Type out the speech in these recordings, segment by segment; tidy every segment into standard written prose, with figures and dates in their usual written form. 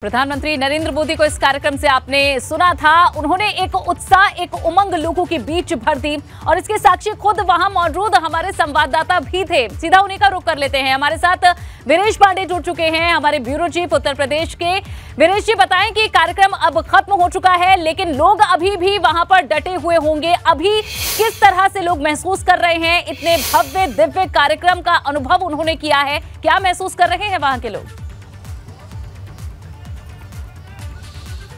प्रधानमंत्री नरेंद्र मोदी को इस कार्यक्रम से आपने सुना था। उन्होंने एक उत्साह, एक उमंग लोगों के बीच भर दी और इसके साक्षी खुद वहां मौजूद हमारे संवाददाता भी थे। सीधा उन्हीं का रुख कर लेते हैं। हमारे साथ वीरेश पांडे जुड़ चुके हैं, हमारे ब्यूरो चीफ उत्तर प्रदेश के। वीरेश जी, बताएं कि कार्यक्रम अब खत्म हो चुका है, लेकिन लोग अभी भी वहां पर डटे हुए होंगे। अभी किस तरह से लोग महसूस कर रहे हैं? इतने भव्य दिव्य कार्यक्रम का अनुभव उन्होंने किया है, क्या महसूस कर रहे हैं वहां के लोग?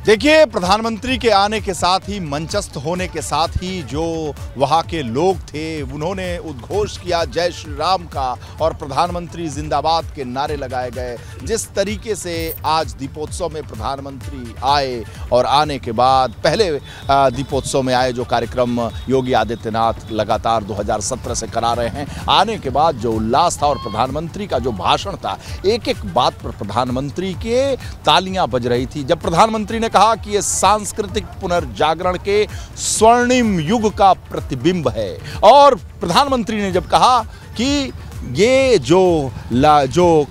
देखिए, प्रधानमंत्री के आने के साथ ही, मंचस्थ होने के साथ ही जो वहाँ के लोग थे, उन्होंने उद्घोष किया जय श्री राम का और प्रधानमंत्री जिंदाबाद के नारे लगाए गए। जिस तरीके से आज दीपोत्सव में प्रधानमंत्री आए और आने के बाद पहले दीपोत्सव में आए, जो कार्यक्रम योगी आदित्यनाथ लगातार 2017 से करा रहे हैं, आने के बाद जो उल्लास था और प्रधानमंत्री का जो भाषण था, एक एक बात पर प्रधानमंत्री के तालियां बज रही थी। जब प्रधानमंत्री ने कहा कि ये सांस्कृतिक पुनर्जागरण के स्वर्णिम युग का प्रतिबिंब है, और प्रधानमंत्री ने जब कहा कि ये जो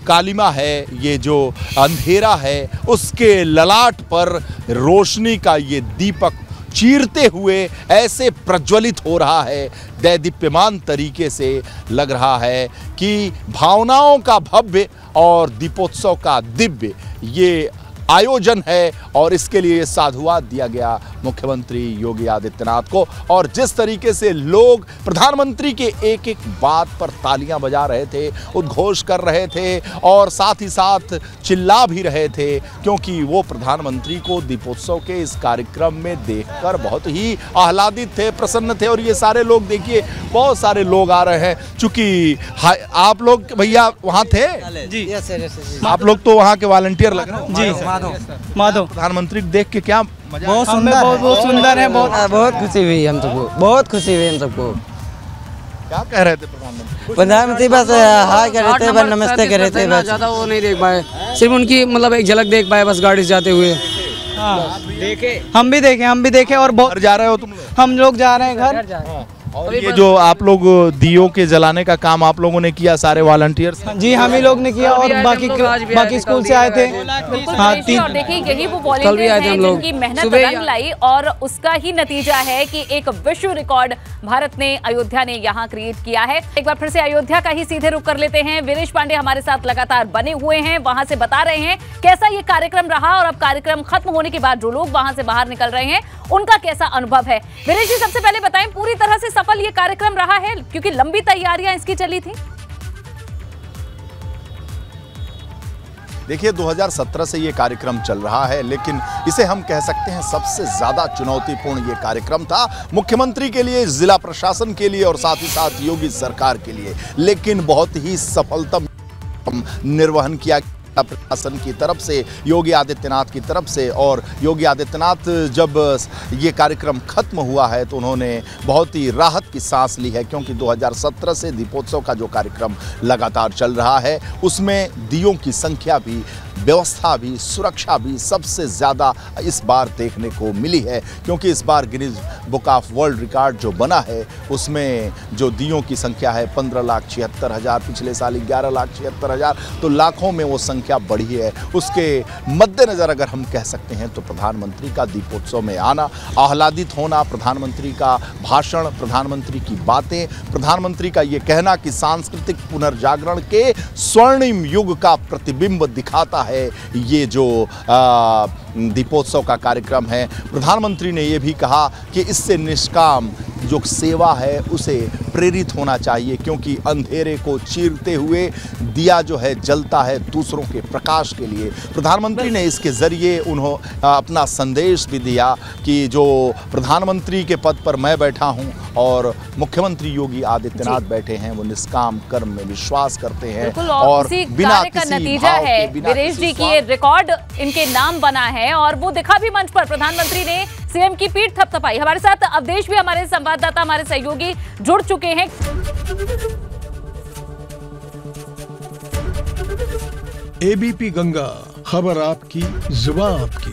कालिमा है, ये जो अंधेरा है, उसके ललाट पर रोशनी का ये दीपक चीरते हुए ऐसे प्रज्वलित हो रहा है, दैदीप्यमान तरीके से लग रहा है कि भावनाओं का भव्य और दीपोत्सव का दिव्य ये आयोजन है। और इसके लिए साधुवाद दिया गया मुख्यमंत्री योगी आदित्यनाथ को। और जिस तरीके से लोग प्रधानमंत्री के एक एक बात पर तालियां बजा रहे थे, उद्घोष कर रहे थे और साथ ही साथ चिल्ला भी रहे थे, क्योंकि वो प्रधानमंत्री को दीपोत्सव के इस कार्यक्रम में देखकर बहुत ही आह्लादित थे, प्रसन्न थे। और ये सारे लोग, देखिए, बहुत सारे लोग आ रहे हैं। चूंकि आप लोग भैया वहाँ थे जी, आप लोग तो वहाँ के वॉलंटियर लग रहे हैं जी। माधव, प्रधानमंत्री देख के क्या मजा? बहुत सुंदर है। बहुत खुशी हुई हम सबको, बहुत खुशी हुई हम सबको। क्या कह रहे थे प्रधानमंत्री? प्रधानमंत्री बस हाय कर रहे थे, बस नमस्ते कर रहे थे, बस ज्यादा वो नहीं देख पाए, सिर्फ उनकी मतलब एक झलक देख पाए बस गाड़ी से जाते हुए। देखे, हम भी देखे और बहुत जा रहे हो तुम? हम लोग जा रहे हैं घर। और ये जो आप लोग दियों के जलाने का काम आप लोगों ने किया, सारे वॉलंटियर्स? जी, हम ही लोग ने किया और बाकी स्कूल से आए थे। और देखिए, यही वो वॉलंटियर्स हैं जिनकी मेहनत रंग लाई और उसका ही नतीजा है कि एक विश्व रिकॉर्ड भारत ने, अयोध्या ने यहाँ क्रिएट किया है। एक बार फिर से अयोध्या का ही सीधे रुख कर लेते हैं। वीरेश पांडे हमारे साथ लगातार बने हुए हैं, वहां से बता रहे हैं कैसा ये कार्यक्रम रहा और अब कार्यक्रम खत्म होने के बाद जो लोग वहां से बाहर निकल रहे हैं उनका कैसा अनुभव है। वीरेश जी, सबसे पहले बताएं, पूरी तरह से सफल ये कार्यक्रम रहा है, क्योंकि लंबी तैयारियां इसकी चली थी? देखिए, 2017 से ये कार्यक्रम चल रहा है, लेकिन इसे हम कह सकते हैं सबसे ज्यादा चुनौतीपूर्ण ये कार्यक्रम था मुख्यमंत्री के लिए, जिला प्रशासन के लिए और साथ ही साथ योगी सरकार के लिए। लेकिन बहुत ही सफलता निर्वहन किया प्रशासन की तरफ से, योगी आदित्यनाथ की तरफ से। और योगी आदित्यनाथ जब ये कार्यक्रम खत्म हुआ है तो उन्होंने बहुत ही राहत की सांस ली है, क्योंकि 2017 से दीपोत्सव का जो कार्यक्रम लगातार चल रहा है, उसमें दियों की संख्या भी, व्यवस्था भी, सुरक्षा भी सबसे ज़्यादा इस बार देखने को मिली है। क्योंकि इस बार Guinness book of world record जो बना है, उसमें जो दियों की संख्या है 15,76,000, पिछले साल 11,76,000, तो लाखों में वो संख्या बढ़ी है। उसके मद्देनज़र अगर हम कह सकते हैं तो प्रधानमंत्री का दीपोत्सव में आना, आह्लादित होना, प्रधानमंत्री का भाषण, प्रधानमंत्री की बातें, प्रधानमंत्री का ये कहना कि सांस्कृतिक पुनर्जागरण के स्वर्णिम युग का प्रतिबिंब दिखाता है ये जो दीपोत्सव का कार्यक्रम है। प्रधानमंत्री ने यह भी कहा कि इससे निष्काम जो सेवा है उसे प्रेरित होना चाहिए, क्योंकि अंधेरे को चीरते हुए दिया जो है जलता है दूसरों के प्रकाश के लिए। प्रधानमंत्री ने इसके जरिए अपना संदेश भी दिया कि जो प्रधानमंत्री के पद पर मैं बैठा हूं और मुख्यमंत्री योगी आदित्यनाथ बैठे हैं, वो निष्काम कर्म में विश्वास करते हैं और बिना किसी नतीजा है वीरेश जी की ये रिकॉर्ड इनके नाम बना है। और वो दिखा भी मंच पर, प्रधानमंत्री ने सीएम की पीठ थपथपाई। हमारे साथ अवधेश भी, हमारे संवाददाता, हमारे सहयोगी जुड़ चुके हैं। एबीपी गंगा, खबर आपकी, जुबान आपकी।